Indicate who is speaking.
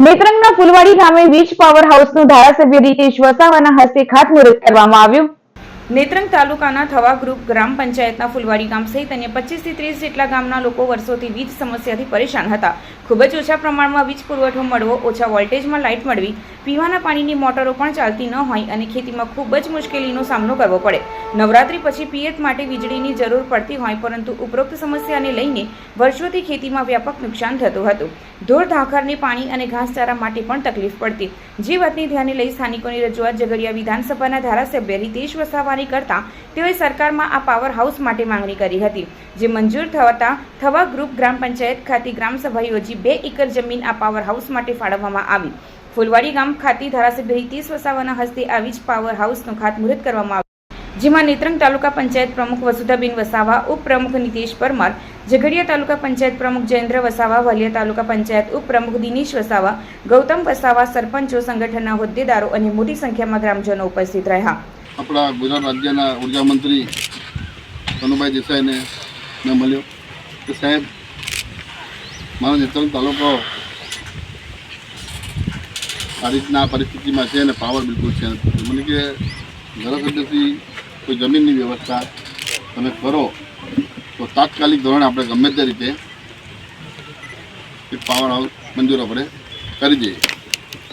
Speaker 1: નેત્રંગના ફુલવાડી ગામે વીજ પાવર હાઉસનું ધારાસભ્ય રીતેશ વસાવાના હસ્તે ખાતમુહૂર્ત કરવામાં આવ્યું। નેત્રંગ તાલુકાના થવા ગ્રુપ ગ્રામ પંચાયતના ફુલવાડી ગામ સહિત અન્ય 25 થી 30 જેટલા ગામના લોકો વર્ષોથી વીજ સમસ્યાથી પરેશાન હતા। ખૂબ જ ઓછા પ્રમાણમાં વીજ પુરવઠો મળવો, ઓછા વોલ્ટેજમાં લાઇટ મળવી, પીવાના પાણીની મોટરો પણ ચાલતી ન હોય અને ખેતીમાં ખૂબ જ મુશ્કેલીનો સામનો કરવો પડે। નવરાત્રી પછી પિયત માટે વીજળીની જરૂર પડતી હોય, પરંતુ ઉપરોક્ત સમસ્યાને લઈને વર્ષોથી ખેતીમાં વ્યાપક નુકસાન થતું હતું। ઢોર ધાખરને પાણી અને ઘાસચારા માટે પણ તકલીફ પડતી। જે વાતને ધ્યાને લઈ સ્થાનિકોની રજૂઆત ઝઘડિયા વિધાનસભાના ધારાસભ્ય રીતેશ વસાવાની કરતા તેઓએ સરકારમાં આ પાવર હાઉસ માટે માંગણી કરી હતી, જે મંજૂર થતા થવા ગ્રુપ ગ્રામ પંચાયત ખાતે ગ્રામસભા યોજી 2 એકર જમીન આ પાવર હાઉસ માટે ફાળવવામાં આવી। ફુલવાડી ગામ ખાતે ધારાસભ્ય રીતેશ વસાવાના હસ્તે આ વીજ પાવર હાઉસનું ખાતમુહૂર્ત કરવામાં આવ્યું, જેમાં નેત્રંગ તાલુકા પંચાયત પ્રમુખ વસુધાબેન વસાવા, ઉપપ્રમુખ નીતેશ પરમાર, ઝઘડિયા તાલુકા પંચાયત પ્રમુખ જયેન્દ્ર વસાવા, વલિયા તાલુકા પંચાયત ઉપપ્રમુખ દિનેશ વસાવા, ગૌતમ વસાવા, સરપંચો, સંગઠનના હોદ્દેદારો અને મોટી સંખ્યામાં ગ્રામજનો ઉપસ્થિત રહ્યા।
Speaker 2: अपना गुजरात राज्य ऊर्जा मंत्री कनुभाई देसाई ने मैं મળ્યો કે સાહેબ મારો નેત્રંગ તાલુકો આ રીતના પરિસ્થિતિમાં છે અને પાવર બિલકુલ છે નથી। મને કે ધારાસભ્યથી કોઈ જમીનની વ્યવસ્થા તમે કરો તો તાત્કાલિક ધોરણે આપણે ગમે તે રીતે એક પાવર હાઉસ મંજૂર આપણે કરી દઈએ।